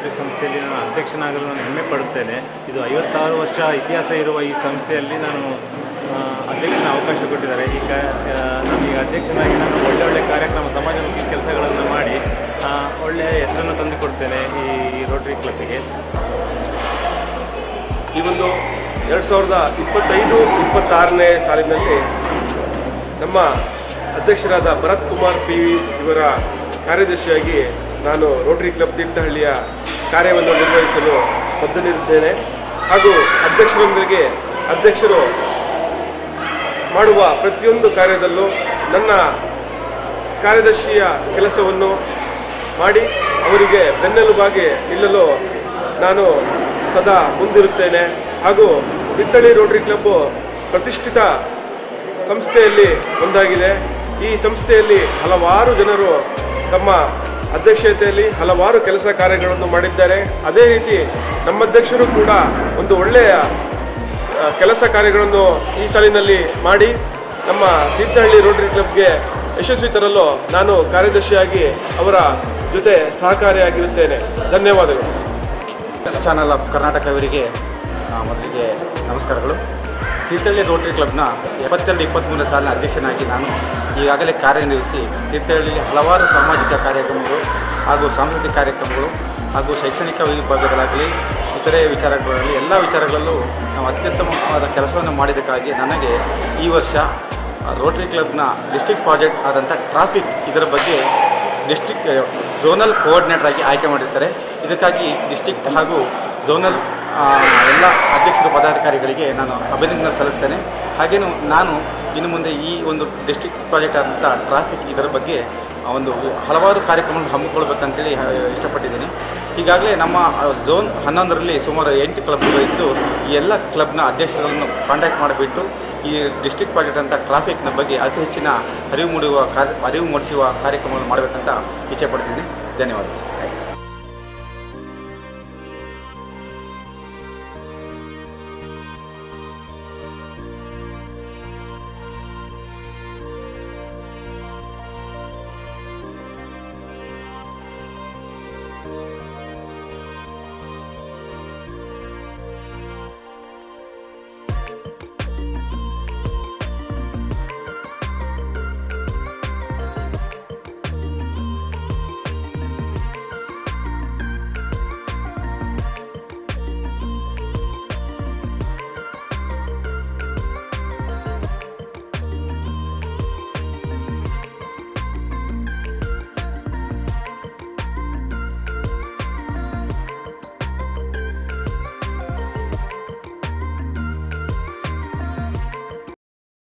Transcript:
Rotary ಸಂಸ್ಥೆಯಲ್ಲಿ ನಾನು ಅಧ್ಯಕ್ಷನಾಗಲು ನಾನು ಹೆಮ್ಮೆ ಪಡುತ್ತೇನೆ. ಇದು 56 ವರ್ಷ ಇತಿಹಾಸ ಇರುವ ಈ ಸಂಸ್ಥೆಯಲ್ಲಿ ನಾನು ಅಧ್ಯಕ್ಷನ ಅವಕಾಶ ಕೊಟ್ಟಿದ್ದಾರೆ. ನನಗೆ ಅಧ್ಯಕ್ಷನಾಗಿ ನಾನು ಒಳ್ಳೆ ಕಾರ್ಯಕ್ರಮ ಸಮಾಜಮುಖಿ ಕೆಲಸಗಳನ್ನು ಮಾಡಿ ಒಳ್ಳೆಯ ಹೆಸರನ್ನು ತಂದುಕೊಡ್ತೇನೆ ಈ ರೋಟರಿ ಕ್ಲಬ್ಬಿಗೆ. ಈ ಒಂದು 2025-26ನೇ ಸಾಲಿನಲ್ಲಿ ನಮ್ಮ ಅಧ್ಯಕ್ಷರಾದ ಭರತ್ ಕುಮಾರ್ ಪಿ ವಿ ಇವರ ಕಾರ್ಯದರ್ಶಿಯಾಗಿ ನಾನು ರೋಟರಿ ಕ್ಲಬ್ ತೀರ್ಥಹಳ್ಳಿಯ ಕಾರ್ಯವನ್ನು ನಿರ್ವಹಿಸಲು ಬದ್ಧನಿರುತ್ತೇನೆ. ಹಾಗೂ ಅಧ್ಯಕ್ಷರು ಮಾಡುವ ಪ್ರತಿಯೊಂದು ಕಾರ್ಯದಲ್ಲೂ ನನ್ನ ಕಾರ್ಯದರ್ಶಿಯ ಕೆಲಸವನ್ನು ಮಾಡಿ ಅವರಿಗೆ ಬೆನ್ನೆಲುಬಾಗಿ ನಿಲ್ಲಲು ನಾನು ಸದಾ ಮುಂದಿರುತ್ತೇನೆ. ಹಾಗೂ ತೀರ್ಥಹಳ್ಳಿ ರೋಟರಿ ಕ್ಲಬ್ಬು ಪ್ರತಿಷ್ಠಿತ ಸಂಸ್ಥೆಯಲ್ಲಿ ಒಂದಾಗಿದೆ. ಈ ಸಂಸ್ಥೆಯಲ್ಲಿ ಹಲವಾರು ಜನರು ತಮ್ಮ ಅಧ್ಯಕ್ಷತೆಯಲ್ಲಿ ಹಲವಾರು ಕೆಲಸ ಕಾರ್ಯಗಳನ್ನು ಮಾಡಿದ್ದಾರೆ. ಅದೇ ರೀತಿ ನಮ್ಮ ಅಧ್ಯಕ್ಷರು ಕೂಡ ಒಂದು ಒಳ್ಳೆಯ ಕೆಲಸ ಕಾರ್ಯಗಳನ್ನು ಈ ಸಾಲಿನಲ್ಲಿ ಮಾಡಿ ನಮ್ಮ ತೀರ್ಥಹಳ್ಳಿ ರೋಟರಿ ಕ್ಲಬ್ಗೆ ಯಶಸ್ವಿ ತರಲು ನಾನು ಕಾರ್ಯದರ್ಶಿಯಾಗಿ ಅವರ ಜೊತೆ ಸಹಕಾರಿಯಾಗಿರುತ್ತೇನೆ. ಧನ್ಯವಾದಗಳು. ಚಾನಲ್ ಆಫ್ ಕರ್ನಾಟಕವರಿಗೆ ಮೊದಲಿಗೆ ನಮಸ್ಕಾರಗಳು. ತೀರ್ಥಹಳ್ಳಿ ರೋಟರಿ ಕ್ಲಬ್ನ 72-23 ಸಾಲಿನ ಅಧ್ಯಕ್ಷನಾಗಿ ನಾನು ಈಗಾಗಲೇ ಕಾರ್ಯನಿರ್ವಹಿಸಿ ತೀರ್ಥಹಳ್ಳಿ ಹಲವಾರು ಸಾಮಾಜಿಕ ಕಾರ್ಯಕ್ರಮಗಳು ಹಾಗೂ ಸಾಂಸ್ಕೃತಿಕ ಕಾರ್ಯಕ್ರಮಗಳು ಹಾಗೂ ಶೈಕ್ಷಣಿಕ ವಿಭಾಗಗಳಾಗಲಿ ಇತರೆ ವಿಚಾರಗಳಲ್ಲಿ ಎಲ್ಲ ವಿಚಾರಗಳಲ್ಲೂ ನಾವು ಅತ್ಯುತ್ತಮವಾದ ಕೆಲಸವನ್ನು ಮಾಡಿದ್ದಕ್ಕಾಗಿ ನನಗೆ ಈ ವರ್ಷ ರೋಟರಿ ಕ್ಲಬ್ನ ಡಿಸ್ಟ್ರಿಕ್ಟ್ ಪ್ರಾಜೆಕ್ಟ್ ಆದಂಥ ಟ್ರಾಫಿಕ್ ಇದರ ಬಗ್ಗೆ ಝೋನಲ್ ಕೋಆರ್ಡಿನೇಟರ್ ಆಗಿ ಆಯ್ಕೆ ಮಾಡಿರ್ತಾರೆ. ಇದಕ್ಕಾಗಿ ಡಿಸ್ಟ್ರಿಕ್ಟ್ ಹಾಗೂ ಝೋನಲ್ ಎಲ್ಲ ಅಧ್ಯಕ್ಷರು ಪದಾಧಿಕಾರಿಗಳಿಗೆ ನಾನು ಅಭಿನಂದನೆ ಸಲ್ಲಿಸ್ತೇನೆ. ಹಾಗೇನು ನಾನು ಇನ್ನು ಮುಂದೆ ಈ ಒಂದು ಡಿಸ್ಟ್ರಿಕ್ಟ್ ಪ್ರಾಜೆಕ್ಟ್ ಆದಂಥ ಟ್ರಾಫಿಕ್ ಇದರ ಬಗ್ಗೆ ಒಂದು ಹಲವಾರು ಕಾರ್ಯಕ್ರಮಗಳನ್ನು ಹಮ್ಮಿಕೊಳ್ಬೇಕಂತೇಳಿ ಇಷ್ಟಪಟ್ಟಿದ್ದೀನಿ. ಈಗಾಗಲೇ ನಮ್ಮ ಝೋನ್ 11ರಲ್ಲಿ ಸುಮಾರು 8 ಕ್ಲಬ್ಗಳು ಇದ್ದು ಈ ಎಲ್ಲ ಕ್ಲಬ್ನ ಅಧ್ಯಕ್ಷರುಗಳನ್ನು ಕಾಂಟ್ಯಾಕ್ಟ್ ಮಾಡಿಬಿಟ್ಟು ಈ ಡಿಸ್ಟ್ರಿಕ್ಟ್ ಪ್ರಾಜೆಕ್ಟ್ ಅಂತ ಟ್ರಾಫಿಕ್ನ ಬಗ್ಗೆ ಅತಿ ಹೆಚ್ಚಿನ ಅರಿವು ಮೂಡಿಸುವ ಕಾರ್ಯಕ್ರಮವನ್ನು ಮಾಡಬೇಕಂತ ಇಚ್ಛೆ ಪಡ್ತೀನಿ. ಧನ್ಯವಾದ.